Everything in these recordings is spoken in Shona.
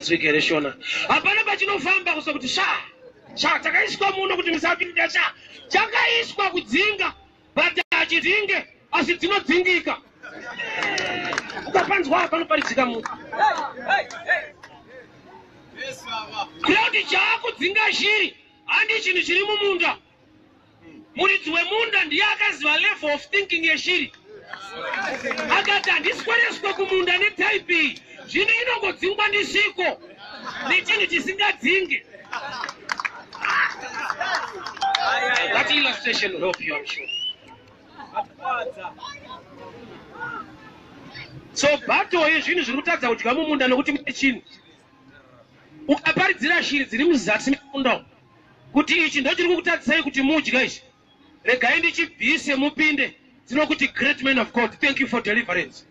Trigereshona. Hapana pachinofamba kusa kuti sha takaiswa muno kuti musapinda sha. Chakaiswa kudzinga. Bata achidzinge asi dzinodzingika. Ukapanzwa hapana paridzika munhu. Kuti chakudzinga shiri handi chinhu chiri mumunda. Muridzi wemunda ndiye akaziva level of thinking yeshiri. Akati handiswereswe kumunda netype iyi. Zvino inongodzingwa ndisiko. Nechinhu chisingadzinge. That illustration will help you, I'm sure. So battle yezvinhu zviri kutadza kudya mumunda nokuti mune chinhu. Ukaparidzira shiri dziri muzasi memunda kuti ichi ndo chiri kukutadzisai kuti mudya ichi. Regai ndichibvise mupinde. Dzinokuti great man of God, thank you for deliverance.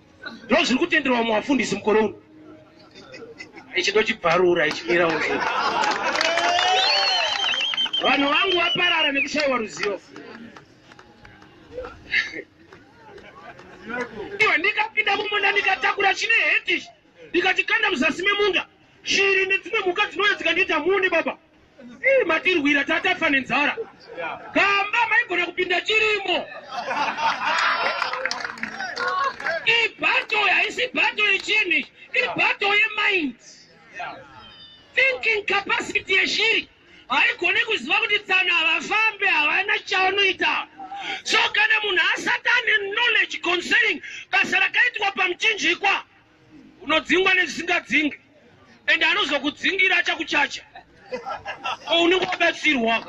Ndo zviri kutenderwa muvafundisi mukore uno. Ichi ndo chibvarura ichimira uzvo. Vanhu vangu vaparara nekushayiwa ruzivo. Iwe ndikapinda mumunda ndikatakura chine heti ndikachikanda muzasi memunda. Shiri nedzimwe mhuka dzinouya dzikandiita muni baba. Matirwira tatafa nenzara. Gamba maigona kupinda chirimo. Ibato haisi bato yechini, ibato yemind. Thinking capacity yeshiri haigoni kuziva kuti tsana havafambe havana chaunoita. So kana munhu asati ane knowledge concerning basa rakaitwa pamuchinjikwa unodzingwa nezvisingadzingi. And anozokudzingira achakuchacha. Unenge wabatsirwa.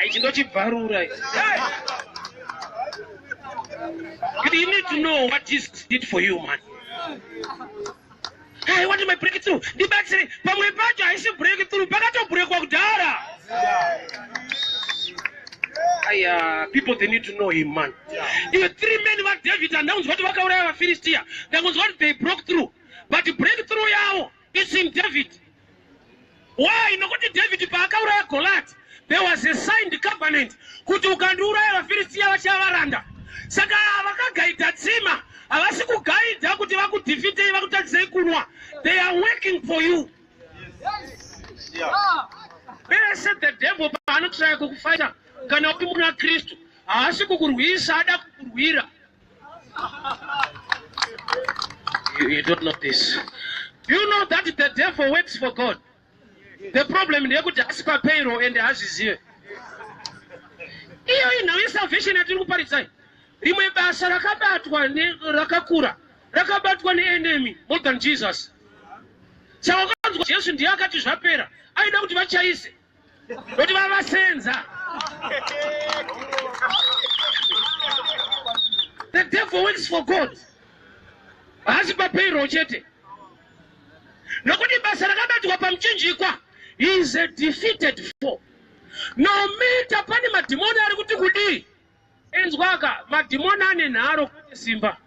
Ichi ndo chibvarura. You need to know what Jesus did for you, man. I want my breakthrough. The batsiri pamwe pacho haisi breakthrough pakatobreakwa kudhara. People, they need to know him, man. Even 3 men were David announced what wakauraya vaFilistia. That was what they broke through. But the breakthrough yao is in David. Why? Nokuti David paakauraya Goliath, there was a signed covenant kuti ukandiuraya vaFilistia vachavaranda. Saka vakagaidha tsima havasi kugaidha kuti vakudefeatei vakutadzisei kunwa. They are working for you. Pese the devil paanotsvaka kukufighta kana kuti muna Kristu haasi kukurwisa ada kukurwira. You don't know this. You know that the devil works for God. The problem is kuti asipa payroll and hazizive. Iyo inhau yesalvation yatiri kuparadzai. Rimwe basa rakabatwa rakakura rakabatwa neenemy more than Jesus. Saka wakanzwa Jesu ndiye akati zvapera aida kuti vachaise kuti vavasenza. The devil works for God. Haasi papayroll chete. Nokuti basa rakabatwa pamuchinjikwa, he is a defeated foe. No matter pani madhimoni ari kuti kudii. Enzwaka madhimoni ane nharo kune simba.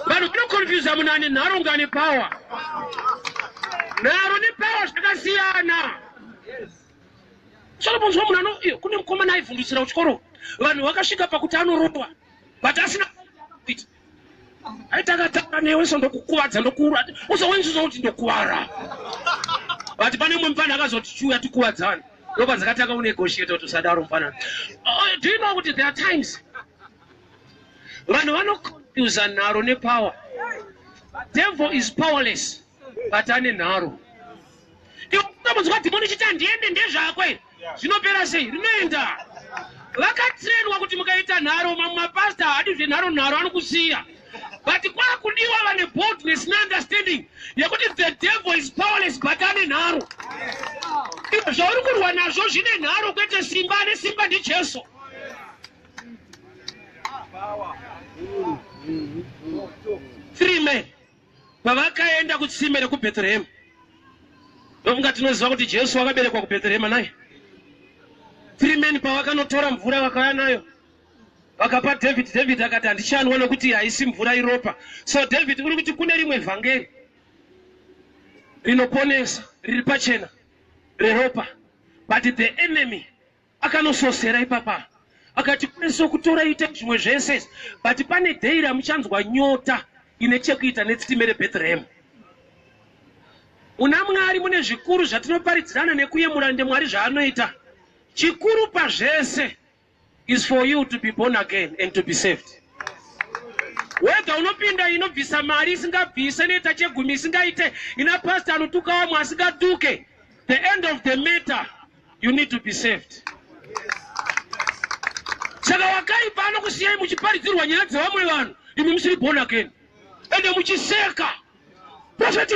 Vanhu vanokonfyuza munhu ane nharo ngane power. Nharo nepower zvakasiyana. Solomon munhu ano kune mukomana aivhundisira kuchikoro. Vanhu vakasvika pakuti anorohwa. But asina kuita. Aitakataka newe sondokukuvadza ndokura. Uzowenzuza kuti ndokuwara. But pane mumwe mufana akazoti chuya tikuvadzane. Ropa dzakataka unegotiate kuti usadaro mufana. Do you know what there are times? Vanhu vanokonfyuza nharo nepower. Devil is powerless, but ane nharo. Iwe unomunzwa dhimoni chiti handiende ndezvakwe. Zvinopera sei? Rinoenda. Vakatrainwa kuti mukaita nharo mapasta hadi zvenharo anokusiya. But kwakudiwa vane boldness understanding yekuti the devil is powerless but ane nharo. Iwe zvauri kurwa nazvo zvine nharo kwete simba, ane simba ndiJesu. Three men pavakaenda kutsime rekuBethlehem. Ndofunga tinoziva kuti Jesu akaberekwa kuBethlehem naye. 3 men pavakanotora mvura vakauya nayo. Vakapa David akati handichanwa nokuti haisi mvura iropa. So David uri kuti kune rimwe vhangeri rinoponesa riri pachena reropa. But the enemy akanososera ipapa. Akati kweso kutora ite zvimwe zvese. But pane day ramuchanzwa nyota ine chekuita netsime reBethlehem. Una Mwari mune zvikuru zvatinoparidzirana nekuyemura ndemwari zvaanoita. Chikuru pazvese is for you to be born again and to be saved. Whether unopinda inobvisa mari isingabvise neta chegumi isingaite ina pastor anotuka wamwe asingatuke, the end of the matter, you need to be saved. Saka wakaipa anokusiyai muchiparidzirwa nyaya dzevamwe vanhu imi musiri born again ende muchiseka. Prophet,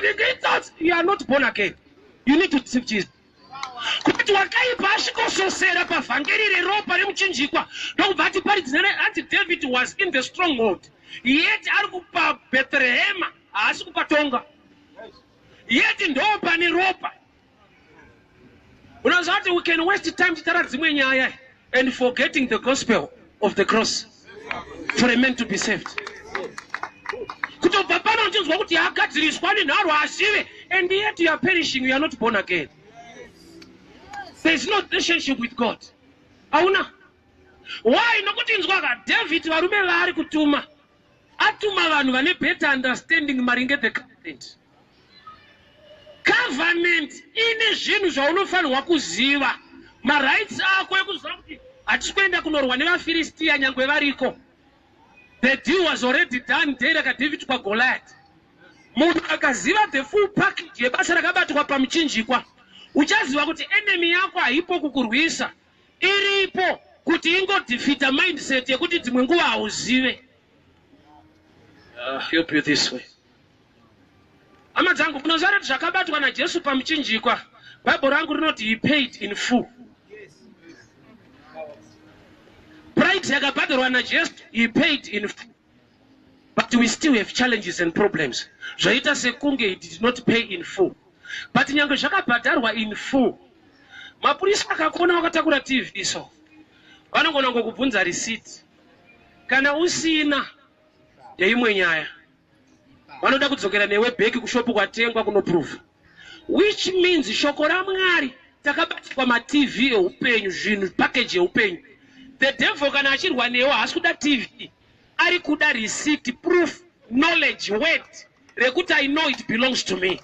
you are not born again. You need to receive Jesus. Kuti wakaipa asvikososera pavhangeri reropa remuchinjikwa ndokubva atiparidzirana ati David was in the stronghold, yet ari kupa Bethlehem haasi kupatonga, yet ndo pane ropa. Unoziva kuti we can waste time titara dzimwe nyaya and forgetting the gospel of the cross for a man to be saved. Kutobva pano uchinzwa kuti agadziriswa nenharo asive, and yet you are perishing, you are not born again. There is no relationship with God. Auna. Why nokuti inzwa David varume vaari kutuma atuma vanhu vane better understanding maringe the covenant. Covenant ine zvinhu zvaunofanirwa kuziva. Marights ako ekuziva kuti hatisi kuenda kunorwa nevaFiristia nyangwe variko. The deal was already done day David kwa Goliath. Munhu akaziva the full package yebasa rakabatwa pamuchinjikwa, uchaziva kuti enemy yako haipo kukurwisa, iripo kuti ingodefeata mindset yekuti dzimwe nguva hauzive. Help you this way. Hama dzangu, munoziva kuti zvakabatwa naJesu pamuchinjikwa, Bible rangu rinoti he paid in full. Price yakabhadharwa naJesu, he paid in full. But we still have challenges and problems. Zvaita sekunge he did not pay in full. But nyange zvakabhadharwa in full, mapurisa akakuona wakatakura TV so vanongona ngokubvunza receipt. Kana usina yeimwe nyaya, vanoda kudzokera newe bheki kushopu kwatengwa kunoprove. Which means shoko raMwari takabatirwa maTV eupenyu, zvinhu package eupenyu. The devil kana achirwa newe haasi kuda TV, ari kuda receipt, proof, knowledge, word rekuti I know it belongs to me.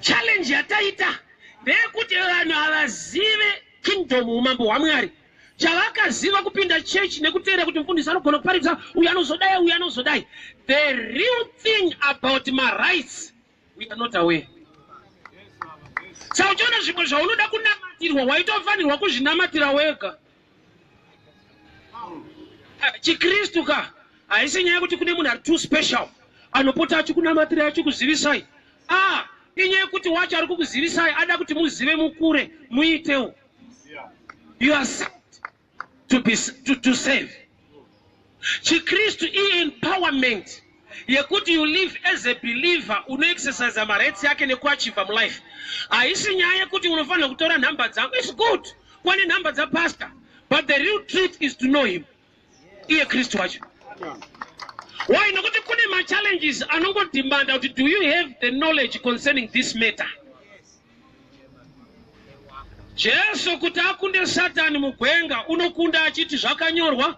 Challenge yataita ndeyekuti vanhu havazive kingdom, umambo hwaMwari. Chavakaziva kupinda church nekuteera kuti mufundisi anogona kuparidza uyu anozodai uyu anozodai. The real thing about my rights we are not aware. Saka uchiona zvimwe zvaunoda kunamatirwa waitofanirwa kuzvinamatira wega. Chikristu ka haisi nyaya kuti kune munhu ari too special anopota achikunamatira achikuzivisai. Inyaya yekuti wacho ari kukuzivisai ada kuti muzive mukure muitewo. You are sent to save. Chikristu empowerment yekuti you live as a believer, uno exercise marights yake nekuachieve mulife. Haisi nyaya yekuti unofanira kutora nhamba dzangu. It's good kwane nhamba dzapastor, but the real truth is to know him. Iye Kristu wacho. Why nokuti kune ma challenges anongodimanda kuti do you have the knowledge concerning this matter? Jesu kuti akunde Satani mugwenga unokunda achiti zvakanyorwa.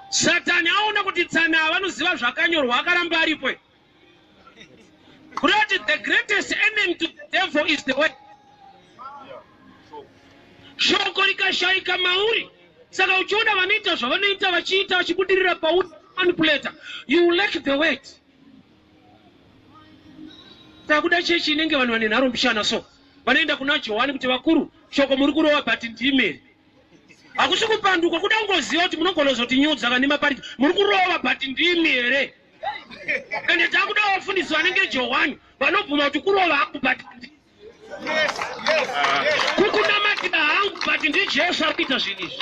Satani aona kuti tsana vanoziva zvakanyorwa akaramba aripo. Kuti the greatest enemy to the devil is the word. Shoko rikashaika mauri. Saka uchiona vanoita zvavanoita vachiita vachibudirira pamanipulator, you lack the word. Saka kuda chechi inenge vanhu vane nharo mbishana so vanoenda kuna Johani kuti vakuru shoko muri kurova but ndime. Hakusi kupanduka, kuda kungoziva kuti munogona kuzotinyudza kana maparika muri kurova but ndime here. Ende takuda vafundisi vanenge Johani vanobvuma kuti kurova hangu but kukunamatira hangu but ndiJesu ari kuita zvinhu izvi.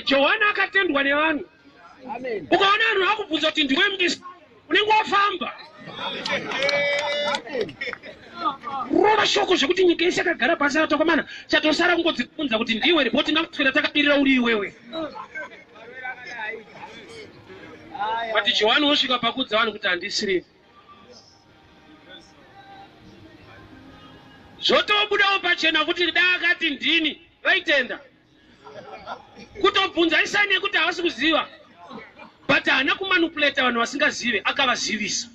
Johani akatendwa nevanhu. Ukaona vanhu vakubvunza kuti ndiwe mudisi unenge wafamba. Rova shoko zvekuti nyika yese yakagara pasi yatokomana chatosara kungodzibvunza kuti ndiwe ripoti ngakutsvera takabirira uri iwewe. But Johani osvika pakudza vanhu kuti handisiri. Zvotobudawo pachena kuti da akati ndini vaitenda kutobvunza aisaini yekuti havasi kuziva but haana kumanipuleta vanhu vasingazive akavazivisa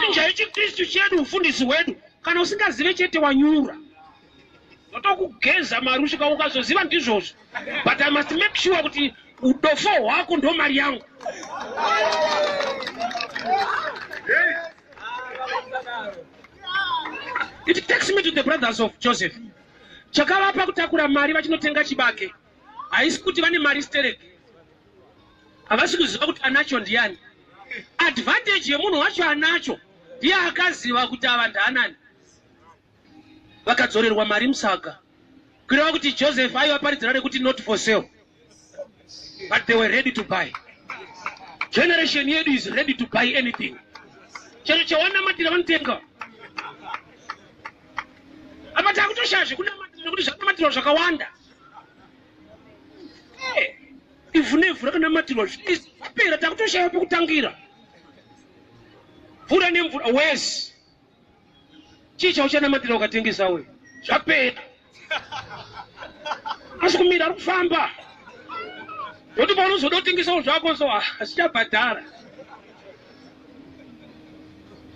njira yechikristu chedu ufundisi hwedu kana usingazive chete wanyura ndotokugeza mari usvika ukazoziva ndizvozvo but I must make sure kuti udofo hwako ndo mari yangu. It takes me to the brothers of Joseph. Chakavapa kutakura mari vachinotenga chibage haisi kuti vane mari stereki havasi kuziva kuti anacho ndiani. Advantage yemunhu wacho anacho ndiye akaziva kuti ava ndaanani. Vakadzorerwa mari musaga kureva kuti Joseph aivaparidzira rekuti not for sale but they were ready to buy. Generation yedu is ready to buy anything. Chero chawanamatira vanotenga apa takutoshazve kunamatira kuti zvakanamatira zvakawanda ivhu nevhu rakanamatirwa apera takutoshaya pekutangira mvura nemvura wesi chii chauchanamatira ukatengesa we zvapera asi kumira ari kufamba ndokuti paunozoda kutengesawo zvako so hazichabhadhara.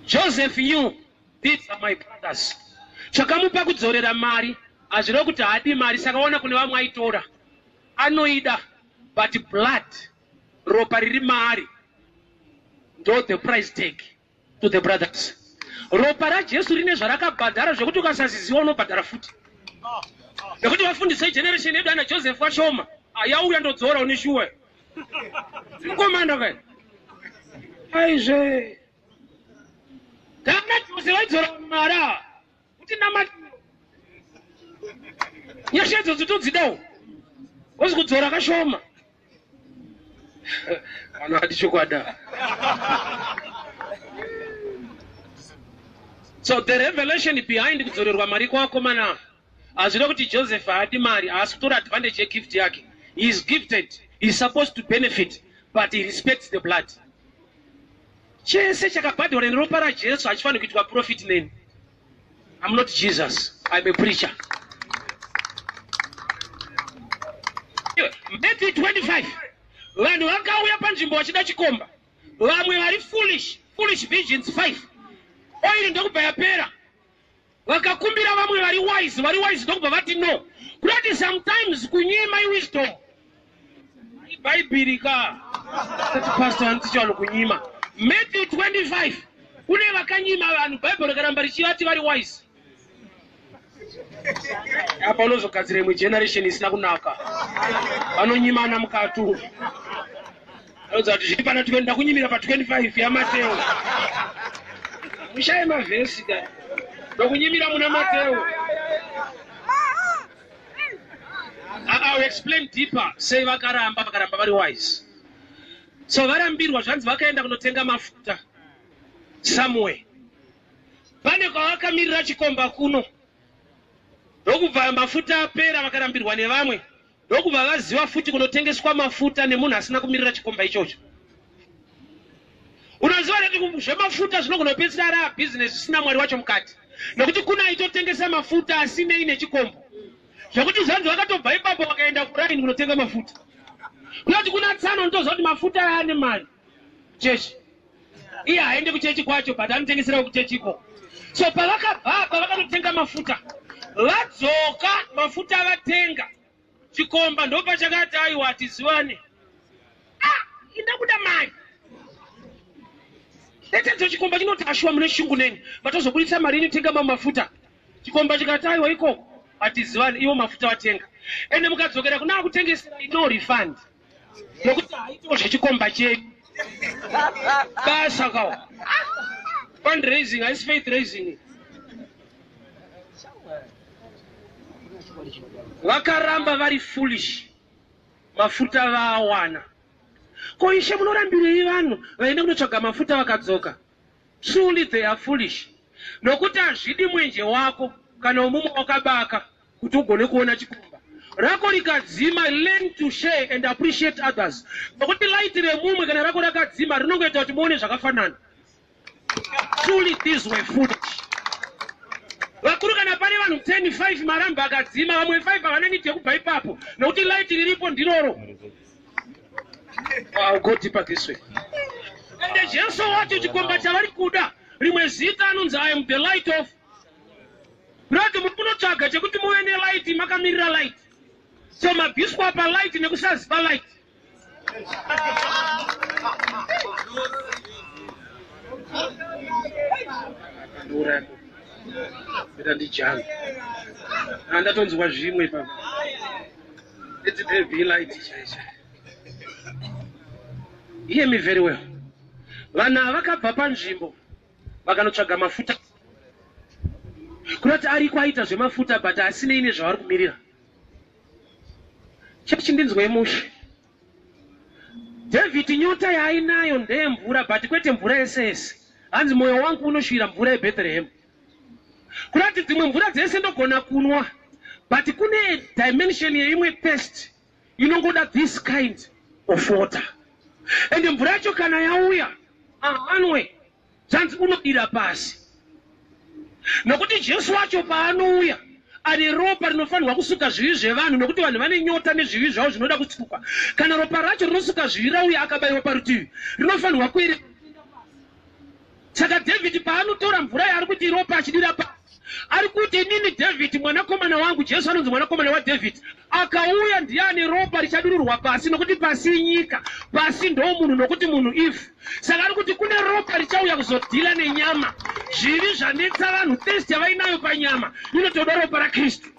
Joseph knew these are my brothers. Chakamupa kudzorera mari hazvireva kuti haadi mari saka ona kune vamwe aitora anoida but blood ropa riri mari ndo the price tag to the brothers. Ropa raJesu rine zvarakabhadhara zvekuti ukasaziziva unobhadhara futi nekuti vafundisa generation yedu ana Joseph washoma yauya ndodzora unishuwe mukomanda kai aizve kana Joseph aidzora mara kuti namatiro nyasha idzodzo todzidawo wasi kudzora kashoma vanhu hati chokwada. So the revelation behind kudzorerwa mari kwakomana hazvida kuti Joseph haadi mari haasi kutora advantage yegift yake. He is gifted, he is supposed to benefit but he respects the blood. Chese chakabhadhara neropa raJesu hachifaniri kuitwa profit neni. I'm not Jesus, I'm a preacher. Matthew 25 vanhu vakauya panzvimbo vachida chikomba vamwe vari foolish virgins 5 oiri ndokubva yapera vakakumbira vamwe vari wise ndokubva vati no kuti sometimes kunyima iwisdom ibhaibhiri ka pastor anticha vanhu kunyima. Matthew 25 kune vakanyima vanhu bhaibheri rikaramba richivati vari wise. Apa unozogadzira imwe generation isina kunaka vanonyimana mukatu anoudza kuti zviri pana tikuenda kunyimira pa 25 yamateo mushaye mavhesi ka ndokunyimira muna mateo. I will explain deeper. Sei vakaramba vari wise. So varambirwa zvanzi vakaenda kunotenga mafuta somewhere pane kwavakamirira chikomba kuno ndokubva mafuta apera vakarambirwa nevamwe ndokubva vaziva futi kunotengeswa mafuta nemunhu asina kumirira chikomba ichocho. Unoziva kuti zvemafuta zvinogona ari abhizinesi zvisina mwari wacho mukati nekuti kuna aitotengesa mafuta asinei nechikombo zvekuti zvanzi vakatobva ipapo vakaenda kuraini kunotenga mafuta kunoti kuna tsano ndoziva kuti mafuta aane mari chechi iye haende kuchechi kwacho but anotengesera kuchechiko. So pavakabva pavakanotenga mafuta vadzoka mafuta avatenga chikomba ndopa chakati aiwa hatiziwane inda kuda mari etedzo chikomba chinoti ashuwa mune shungu neni vatozobudisa mari inotenga mafuta chikomba chikati aiwa ikoko hatiziwane iwo mafuta vatenga ende mukadzokera kuna akutengesera no refund nokuti haitoo zvechikomba chedu basa kawa fundraising haisi faith raising. Vakaramba vari foolish mafuta vawana ko ishe munorambirei vanhu vaende kunotsvaga mafuta vakadzoka. Truly they are foolish nokuti hazvidi mwenje wako kana umumwe wakabaka kuti ugone kuona chikomba rako rikadzima. Learn to share and appreciate others nokuti light remumwe kana rako rakadzima rinongoita kuti muone zvakafanana. Truly these were foolish. Vakuru kana pane vanhu 10 5 maramba akadzima vamwe 5 havananiti yekubva ipapo nokuti light riripo ndiroro. I'll go deeper this way. And Jesu wati chikomba chavari kuda rimwe zita anonzi I am the light of. Rati munotsvaga chekuti muve nelight makamirira light. So mabviswa palight nekusaziva light. Ndijana andatonzwa zvimwe papa. It's the be light. Hear me very well. Vana vakabva panzvimbo vakanotsvaga mafuta. Kunoti ari kwaita zvemafuta but asina ine zvavari kumirira. Chindinzwe mushe. David nyota yaainayo ndeyemvura but kwete mvura yese. Hanzi moyo wangu unoshira mvura yeBethlehem. Kunoti dzimwe mvura dzese ndogona kunwa but kune dimension yeimwe thirst inongoda this kind of water. And mvura yacho kana yauya anwe zvanzi unodira pasi. Nokuti Jesu wacho paanouya ane ropa rinofanirwa kusuka zvivi zvevanhu nokuti vanhu vane nyota nezvivi zvavo zvinoda kutsukwa. Kana ropa racho rinosuka zvivi rauya akabayiwa parutivi rinofanirwa kuire. Saka David paanotora mvura yaari kuti ropa achidira pasi ari kuti inini David mwanakomana wangu, Jesu anonzi mwanakomana waDavid, akauya ndiye ane ropa richadururwa pasi nokuti pasi inyika, pasi ndo munhu nokuti munhu ifu. Saka ari kuti kune ropa richauya kuzodhila nenyama, zvivi zvanetsa vanhu, thirst yavainayo panyama inotoda ropa raKristu.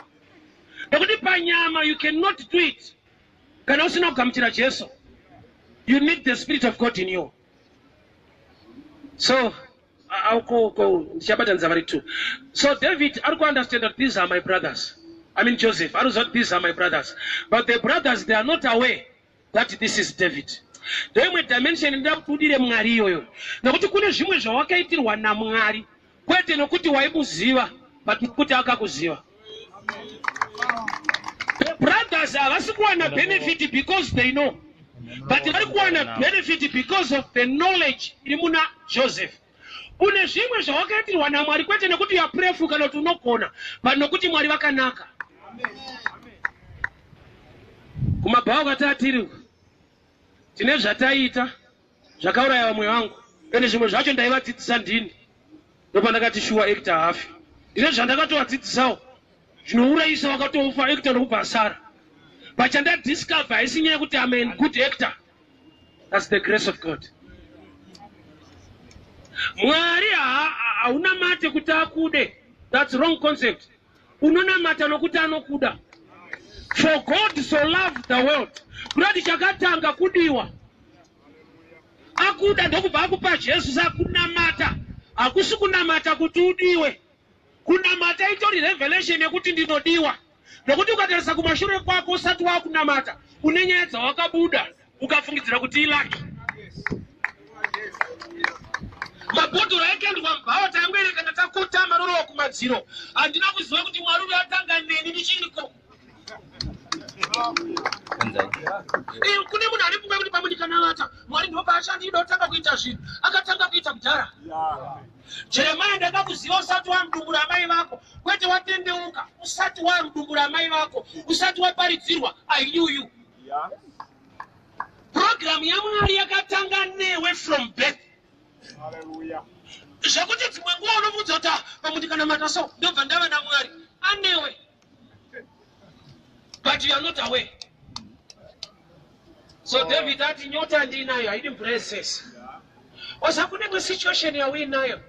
Nokuti panyama you cannot do it kana usina kugamuchira Jesu. You need the Spirit of God in you. So I'll go Shabbat Zavari too. So David, I don't understand that these are my brothers. I mean Joseph, I don't know these are my brothers. But the brothers, they are not aware that this is David. They might dimension in them to the Mario. Now what you could assume is wakaiti wa namngari. Kwete nokuti waibuziwa, but nokuti akakuziwa. The brothers are vasikuwana benefit because they know. But they are benefit because of the knowledge ilimuna Joseph. Une zvimwe zvawakaitirwa naMwari kwete nekuti yaprefu kana kuti unogona but nokuti Mwari vakanaka. Kumabhawa katatiri tine zvataita zvakauraya vamwe vangu ende zvimwe zvacho ndaivadzidzisa ndini ndopandakati shuwa Hector hafi. Ndine zvandakatovadzidzisawo zvinourayisa wakatofa Hector nokubva asara. But chandadiscover haisi nyaya yekuti I'm a good Hector. That's the grace of God. Mwari hauna mate kuti akude. That's wrong concept. Unona mata nokuti anokuda. For God so loved the world. Kurati chakatanga kudiwa. Akuda ndokubva akupa Jesu sakunamata. Akusi kunamata kuti udiwe. Kunamata itori revelation yekuti ndinodiwa. Nokuti ukatarisa kumashure kwako usati wakunamata une nyaya dzawakabuda ukafungidzira kuti ilaki. Mabhodhoro ekendwa mbao tangwere kana takuta maroro kumadziro. Andina kuziva kuti Mwari atanga neni ndichiniko. Kune munhu ari kumwe kuti pamwe kanalata Mwari ndoba ashandi ndotanga kuita zvinhu akatanga kuita kudhara. Jeremiah ndakakuziva usati wamudumbura mai vako kwete watendeuka usati wamudumbura mai vako usati waparidzirwa I knew you. Program yaMwari yakatanga newe from birth. Hallelujah. Zvakuti dzimwe nguva unomudza kuti pamuti kana mataso ndobva ndava naMwari anewe. But you are not aware. So David ati nyota ndinayo haidi mbraces. Wasakune mwe situation yawinayo.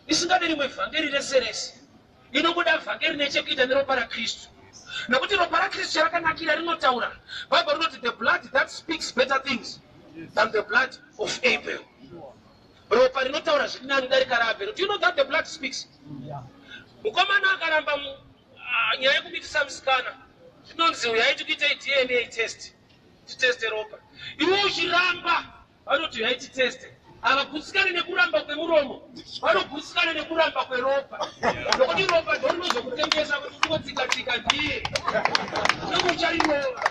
Isingade rimwe vhangeri reseresi. Inobuda vhangeri nechekuita neropa raKristu. Nokuti ropa raKristu rakanakira rinotaura. Bible rinoti the blood that speaks better things than the blood of Abel. Ropa rinotaura zvirinani darika raAbel. Do you know that the blood speaks? Mukomana akaramba nyaya yekubitisa musikana. Zvinonzi uyaiti kuita DNA test. Titeste ropa. Iwe uchiramba vanoti uyaiti teste. Avapusikane nekuramba kwemuromo. Vanopusikane nekuramba kweropa. Nokuti ropa ndo rinozokutengesa kuti unotsika-tsika ndiye. Nokucharinowa.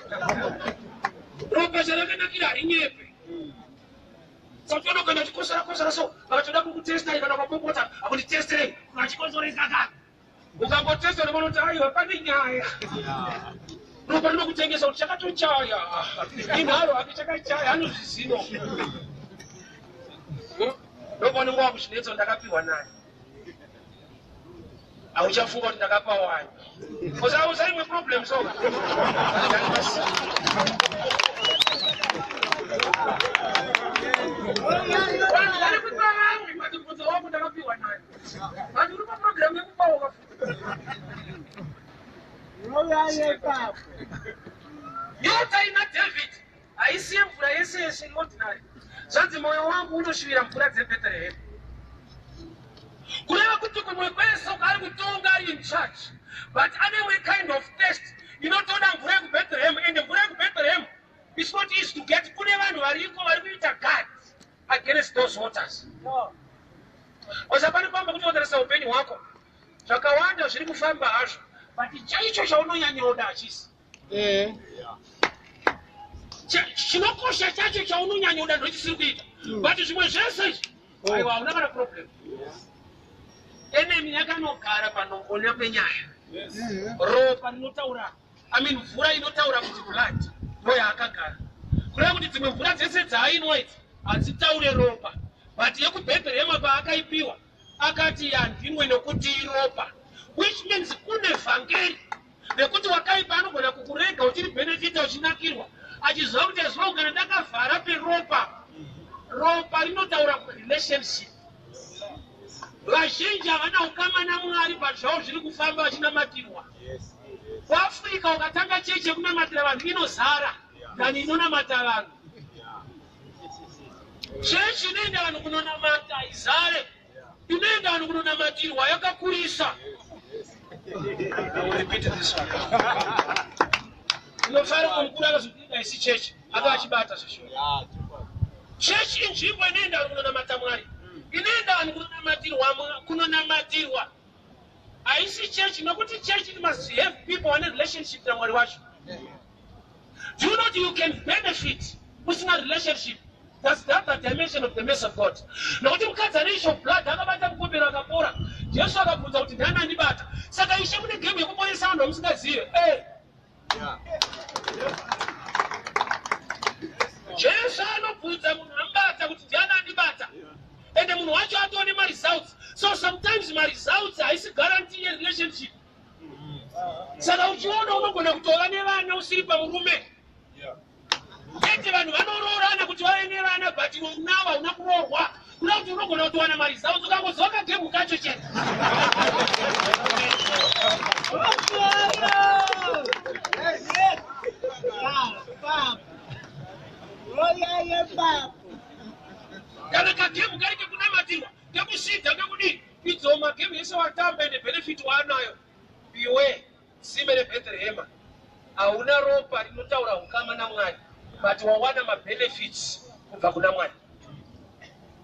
Ropa charakanakira harinyepe. Saka kana chikosara so vakatoda kukutesta kana kwapopota akutitestere kuna chikonzoreka ka. ukangotesta unoti aiwa pane nyaya ropa rinokutengesa kuti chakatochaya inharo akichakachaya anozvizino ndopa nenguva kuchinetso ndakapiwa naye auchafunga kuti ndakapa wani usaimwe problem soka ndakapiwa naye but uri paprogram yekupaoka nyota ina David haisiye mvura yese yese ordinary zvanzi mwoyo wangu unoshivira mvura dzeBethlehem kureva kuti kumwe kwese ari kutonga ari in church but ane kind of test inotoda mvura yekuBethlehem and mvura yekuBethlehem is not easy to get kune vanhu variko vari kuita guard against those waters osapani pamba kuti wotarisa upenyu hwako zvakawanda zviri kufamba hazvo but chaicho chaunonyanyoda achisi chinokosha chacho chaunonyanyoda ndochisiri kuita but zvimwe zvese izvi aiwa hauna kana problem enemy yakanogara panongona penyaya ropa rinotaura mvura inotaura kuti blood ndoyaakagara kureva kuti dzimwe mvura dzese dzaainwa idzi hadzitaure ropa but yekuBethlehem paakaipiwa akati handimwe nekuti iropa which means kune vhangeri nekuti wakaipa anogona kukurega uchiri benefita uchinakirwa achiziva kuti aziva kugara ndakavhara peropa ropa rinotaura relationship vazhinji havana ukama naMwari pazvavo zviri kufamba vachinamatirwa kuAfrica ukatanga chechi yekunamatira vanhu inozara dhani inonamata vanhu chechi inoenda vanhu kunonamata izare inoenda vanhu kunonamatirwa yakakurisa inofara kumukuru akazopinda isi chechi akavachibata zvishoma chechi inzvimbo inoenda vanhu kunonamata Mwari inoenda vanhu kunonamatirwa haisi chechi nokuti chechi must have people vane relationship naMwari wacho. Do you know that you can benefit usina relationship? That's the dimension of the mercy of God. Nokuti mukadzi ane issue of blood akabata mukopera akapora Jesu akabvunza kuti ndani andibata saka ishe mune game yekuponesa vanhu vamusingazive Jesu anobvunza munhu ambata kuti ndani andibata ende munhu wacho atone results. So sometimes results haisi guarantee ye relationship. Saka uchiona unogona kutora nevana usiri pamurume ende vanhu vanororana kuti vave nevana but unawa una kuroorwa kuna kuti unogona kutowana results ukangozoka gemu kacho chete kana kagemu kari kekunamatirwa kekusvidha kekudii idzowo magemu yese watamba ende benefit waanayo iwe sime reBethlehem hauna ropa rinotaura ukama naMwari but wawana mabenefits kubva kuna Mwari.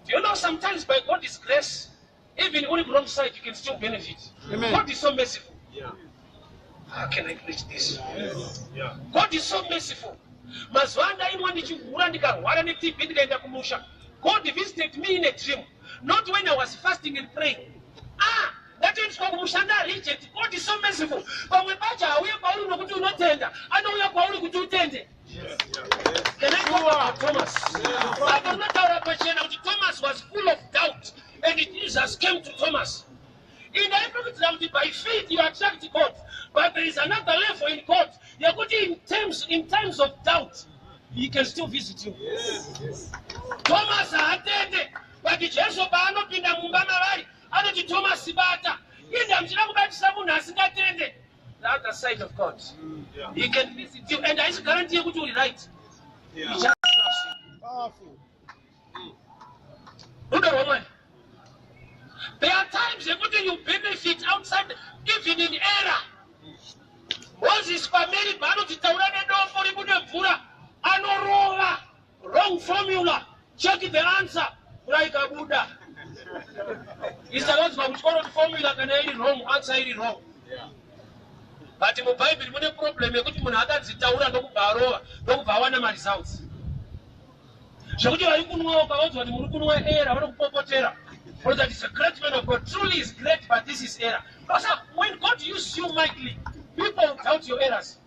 Do you know sometimes by God's grace even on the wrong side you can still benefit. Amen. God is so merciful. How can I preach this? God is so merciful. Mazwanda imwa ndichigura ndikarwara neTB ndikaenda kumusha. God visited me in a dream, not when I was fasting and praying. That is for Mushanda reject. God is so merciful. But when Bacha, we are calling to unotenda. I know you are calling to tende. Can I go about Thomas? I don't know how Thomas was full of doubt, and Jesus came to Thomas. In the every by faith you attract God, but there is another level in God. You are good in times of doubt. He can still visit you. Thomas attended, but the Jesus Bano Pinda Mumbamari. Anoti Thomas Sibata. Inda mchina kubatisa munhu asingatende. The other side of God. He can visit you and I guarantee you to right. He just loves you. Powerful. There are times you benefit outside, even in error. Once his family Banoti Taurane no for Ibudemfura. Anorola. Wrong formula. Check the answer. Like a Buddha. It's a lot of the formula can be wrong, answer it wrong. But in the Bible, when a problem, you could not have the Taura, don't Bawana results. So you are going about what you error, or that is a great man of God. Truly is great, but this is error. Because when God uses you mightily, people doubt your errors.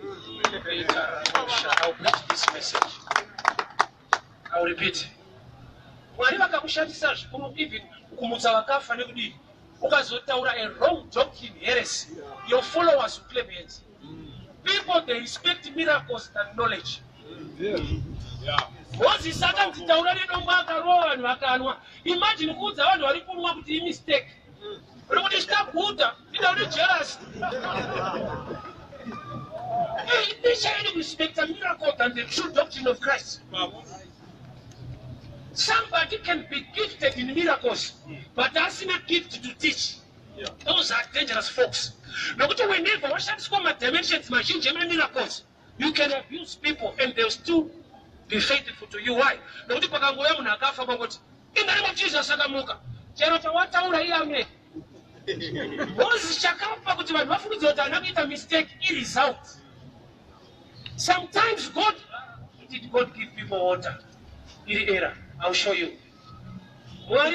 I'll preach this message. I'll repeat. Mwalimu akakushatisa even kumutsa wakafa nekudi ukazotaura a wrong doctrine heresy, your followers will claim it. People, they respect miracles than knowledge. Imagine kuza vanhu vari kumwa kuti imistake. Uri kuti chitakuta, ida uri jealous. They shall respect a miracle than the true doctrine of Christ. Somebody can be gifted in miracles, but that's not a gift to teach. Those are dangerous folks. Now, whenever we shall come at dimensions, machine, miracles, you can abuse people and they'll still be faithful to you. Why? In the name of Jesus, mistake, it is out. Sometimes God did God give people water. I'll show you. Watch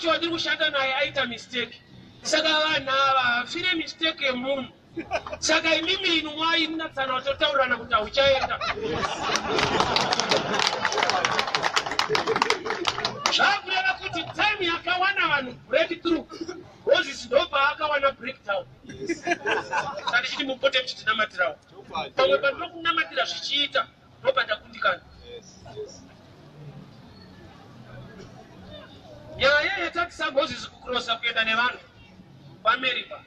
what you shut down. I ate a mistake. Saga na feel mistake a moon. Saga mimi in why not an autotaurana without child. Time Yakawana break it through. Roses no Bakawana break down. That is him put him to Namatra. But we can look Namatira Shita, no better Kundikan. Yeah, attack some Moses cross up than a man. America.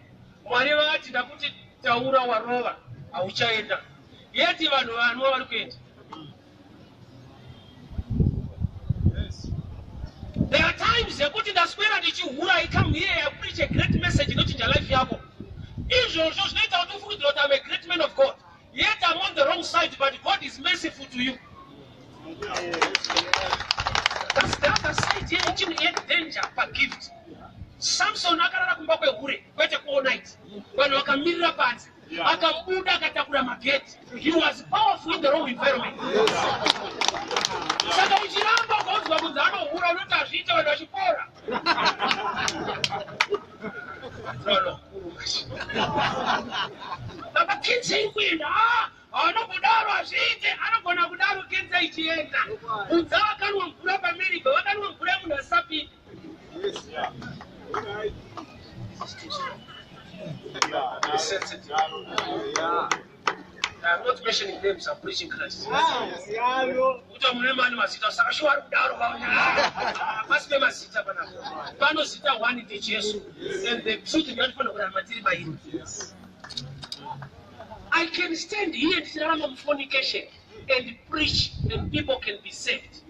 Whatever I did, I put it Taura or Rova, Auchaida. Yet even one kid. There are times they put in the square that you who I come here, I preach a great message, not in your life. Israel just later to food that I'm a great man of God. Yet I'm on the wrong side, but God is merciful to you. That's the other side. Yet danger per gift. Samson akara kumbakwe hure kwete all night. When you can mirror pants, akamuda katakura market. He was powerful in the wrong environment. Saka uchiramba kwa kuzano hura nota shita wa dashipora. No. Baba kinse inkwina. Ano kudaro ashite, ano kona kudaro kinse ichienda. Unzawa kanu mpura pa Amerika, wakanu mpura muna sapi. I'm not mentioning names, I'm preaching Christ. And the truth I can stand here and say fornication and preach and people can be saved.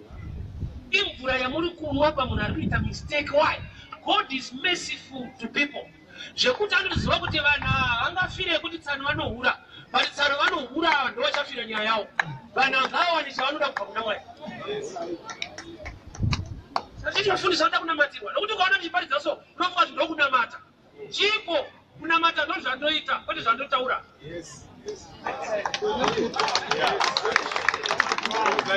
Mistake. Why? God is merciful to people. Je kutanduziwa kuti vana angafire kuti tsano vanohura, but tsano vanohura ndo vachafira nyaya yavo. Vana ngava ni chavanoda kubva kuna Mwari. Sasa tinofundisa kuti kunamatirwa. Nokuti ukaona muchiparidza so, unofunga kuti ndokunamata. Chipo kunamata ndo zvandoita, kwete zvandotaura.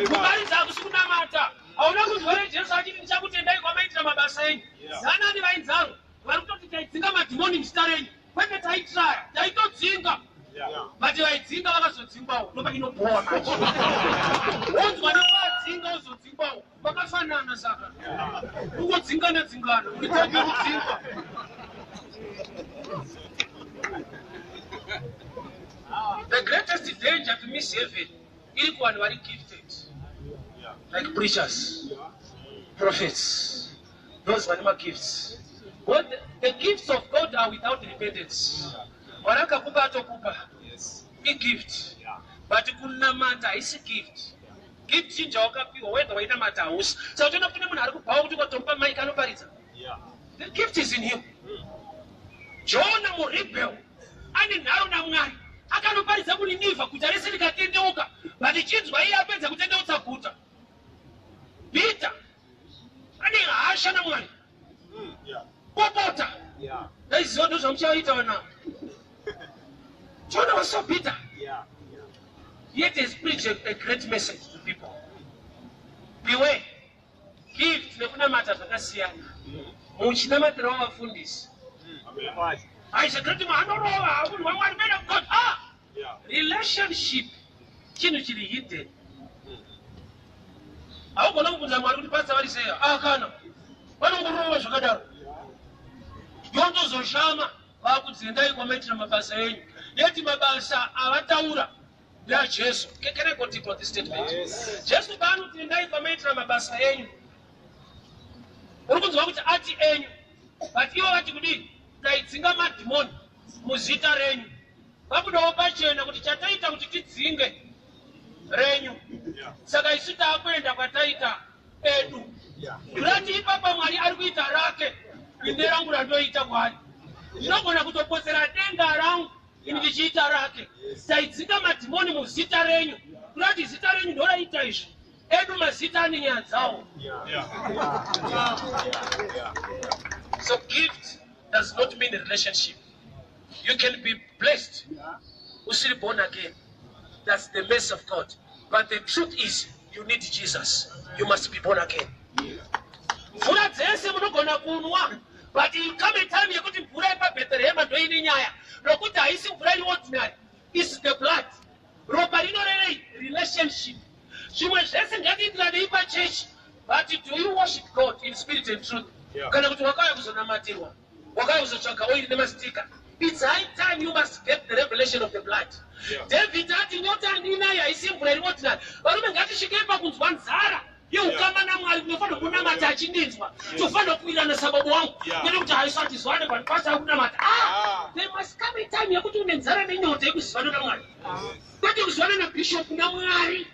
Kuparidza akusi kunamata. Hauna kuzwere Jesu achiti ndichakutendai kwamaitira mabasa enyu. Zanani vainzaro. Varutoti taidzinga madhimoni misitareni. Kwete taitraya, taitodzinga. But vaidzinga vakazodzingwawo, ndoba inobowa macho. Wonzwa nekwadzinga uzodzingwawo, vakafanana saka. Kungodzingana-dzingana, unitenge kudzingwa. The greatest danger to miss heaven is when we are gifted. Like preachers, prophets, those were gifts. But the gifts of God are without repentance. Waraka kupa atokupa. A gift. But kunamata is a gift. Gift chinja wakapiwa whether waina mata house. So tuna kuna muna harukupa kuti kutompa maika anopariza. The gift is in him. Jonah muribeu. Ani naro na Mwari. Akanopariza kuni niva kutarese likatendeuka. But the kids wa iya penza kutendeuka kuta. Peter. Ani hasha na Mwari. Popota. That is what those now. Jonah was so bitter. Yet he preached a great message to people. Beware. gift nekunamata zvakasiyana muchinamatira wavafundisi aisatirati mwanorova munhu wamwari made of God. Relationship chinhu chiri hidden. Haugona kubvunza Mwari kuti pasa vari sei. Kana vanongorova zvakadaro yondozoshama vakudzendai kwamaitira mabasa enyu neti mabasa avataura ndaJesu. Can I continue on this statement? Jesu paanotendai kwamaitira mabasa enyu uri kunzwa kuti ati enyu but ivo vati kudini taidzinga madhimoni muzita renyu. Vabudawo pachena kuti chataita kuti tidzinge renyu saka isu taakuenda kwataita edu. Kurati ipapa Mwari ari kuita rake inde rangu randoita kwari ndinogona kutopotsera denga rangu ini ndichiita rake. Taidzinga madhimoni muzita renyu kurati zita renyu ndoraita izvi edu mazita ane nyaya dzawo. So gift does not mean a relationship. You can be blessed usiri born again. That's the mercy of God. But the truth is, you need Jesus. You must be born again. Mvura dzese munogona kunwa, but il come a time yekuti mvura yepa Bethlehem ndoine nyaya nokuti haisi mvura iri ordinary. It's the blood. Ropa rinoreva relationship. Zvimwe zvese ngatiitirane ipachechi, but do you worship God in spirit and truth? Kana kuti wakauya kuzonamatirwa, wakauya kuzotsvaga oil nemastika. It's high time you must get the revelation of the blood. David ati nyota ndina yaisi mvura iri ordinary. Varume ngatisvike pakunzwa nzara yeukama naMwari kunofanira kunamata achindinzwa. Tofanira kuwirana sababu wangu nekuti haisati zwane panipasa kunamata. There must come a time yekuti une nzara nenyota yekuzivana naMwari. Kwete kuzivana nabishop naMwari.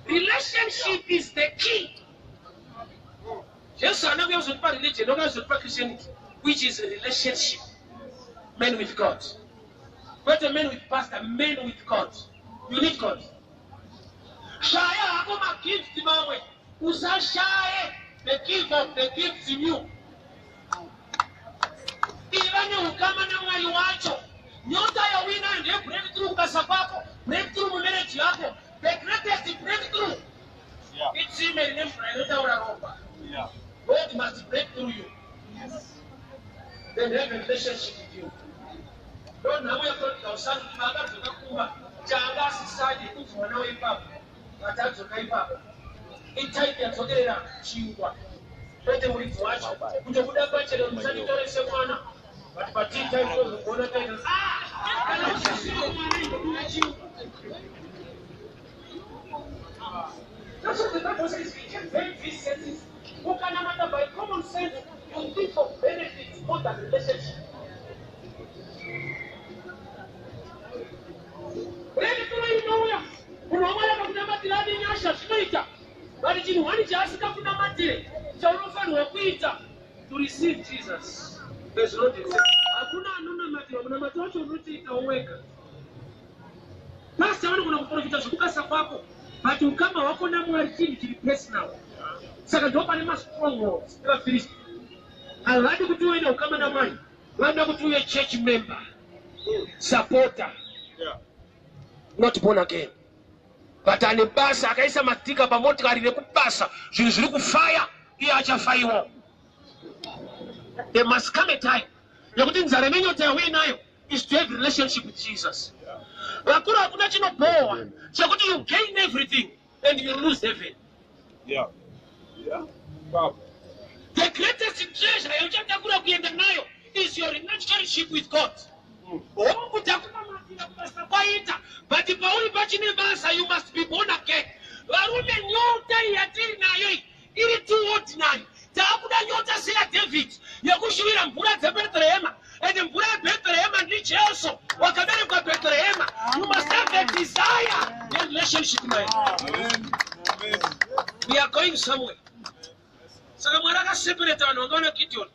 Relationship is the key. Jesu anakuya kuzotipa religion, ndokuya kuzotipa Christianity, which is a relationship. Men with God. Not a man with pastor, men with God. You need God. Shaya akoma gift mawe. Usa shaye the gift of the gift in you. Ilani ukama na Mwari wacho. Nyota ya wina ndiye breakthrough kasa kwako. Breakthrough mu marriage yako. The greatest breakthrough. It's him and him God must break through you. Then have a relationship with you. Don't know where to son mother to the Kuma. Janga society puts one away papa. Attacks of paper. In type and together, Chiwa. Better with watch. Put a good budget on sanitary Savannah. But tea time was one of them. That's what the Bible says. We can make these sentences. Who can matter by common sense? You think of benefits more than relationship. To receive Jesus, there's no difference. Pastor, I'm going to profit kukasa kwako, but ukama wako na Mwari chini chini personal. Saka ndopa ni strongholds. Ila Filisti. Aladi kutuwe na ukama na Mwari. Wanda kutuwe church member, supporter, not born again. But anibasa akaisa matika pamoja karine kupasa, zili kufire, iya achafaiwa. There must come a time. Yakuti nzare menyo tewe nayo is to have a relationship with Jesus. Wakura hakuna chino poa. Chakuti you gain everything and you lose heaven. The greatest treasure yochatakura kuenda nayo is your relationship with God. But if only bachine basa, you must be born again. Warume nyota yatiri nayo ili tu ordinary. Tabuda nyota sila David yakushuira mvura za Bethlehem. And mvura ya Bethlehem ndi Yesu. Wakabere kwa Bethlehem. You must have a desire in relationship with him. We are going somewhere. Saka mwaraka separate wanongana Gideon.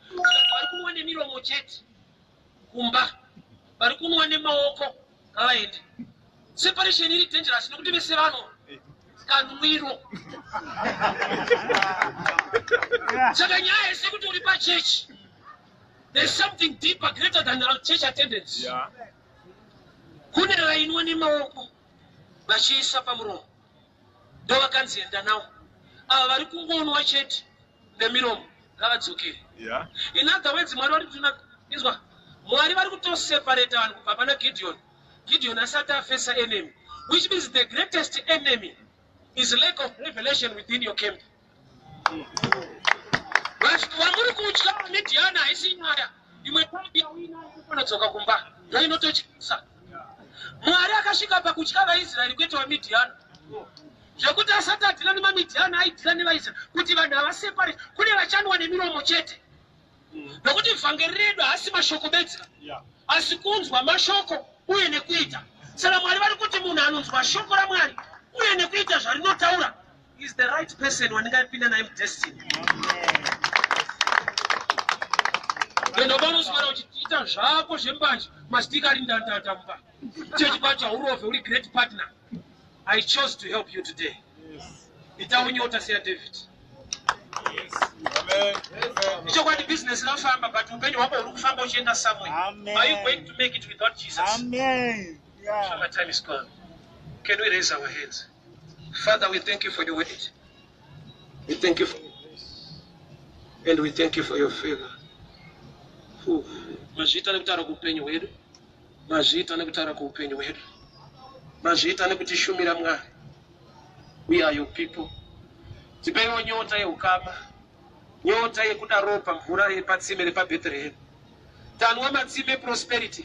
Barikumwane milomo chete. Kumba. Barikumwane maoko. Kawaida. Separation is dangerous. Nokuti bese vano. Kanwiro. Saka nyaya sekuti uri pa church. There's something deeper, greater than our church attendance. Kune rainwa ni maoko. Bashi isa pamuromo. Dowa kanzienda nawo. ava vari kungonwa chete nemiromo ngavadzokere. In other words, Mwari vari kutoseparate vanhu kubva pana Gideon. Gideon asati afesa enemy, which means the greatest enemy is lack of revelation within your camp. Vamuri kutya vaMidhiani haisi nyaya. Imwe pambi yawina inodzoka kumba. Ndoinototyisa. Mwari akasvika pakutya vaIsraeri kwete vaMidhiani. Zvekuti asati adhila nemaMidhiani aidhila nevaIsraeri kuti vanhu avaseparate. Kune vachanwa nemiromo chete. Nokuti vhangeri redu haasi mashoko bedzi, asi kunzwa mashoko uye nekuita. Saka Mwari vari kuti munhu anonzwa shoko raMwari uye nekuita zvarinotaura is the right person wandingapinda naye mudestiny. Ndo panoswera uchiita zvako zvembanje mastika ari ndandanda mumba. Chechi kwacho haurove uri great partner. I chose to help you today. Itaonyota seya David. Ichokwadi business lafamba, but upenyu hwako uri kufamba uchienda somewhere. Are you going to make it without Jesus? Amen. So my time is gone. Can we raise our hands? Father, we thank you for your word. We thank you for your grace. And we thank you for your favor. Mazvita nekutara kuupenyu hwedu. Mazvita nekutara kuupenyu hwedu. Mazvita nekutishumira Mwari. We are your people. Tipewo nyota yeukama. Nyota yekuda ropa mvura yepatsime repaBethlehem. Tanwa matsime prosperity.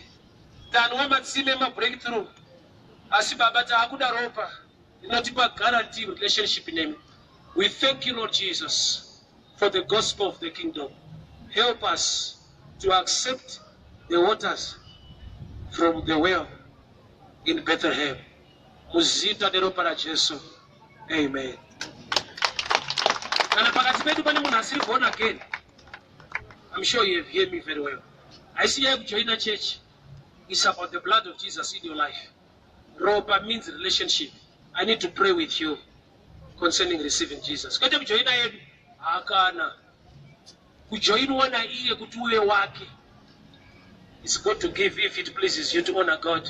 Tanwa matsime mabreakthrough. Asi Baba taakuda ropa. Inotipa guarantee relationship name. We thank you, Lord Jesus, for the gospel of the kingdom. Help us to accept the waters from the well in Bethlehem. Muzita de ropa la Jesu. Amen. Again. I'm sure you have heard me very well. I see you join a church. It's about the blood of Jesus in your life. Ropa means relationship. I need to pray with you concerning receiving Jesus. It's good to give if it pleases you to honor God.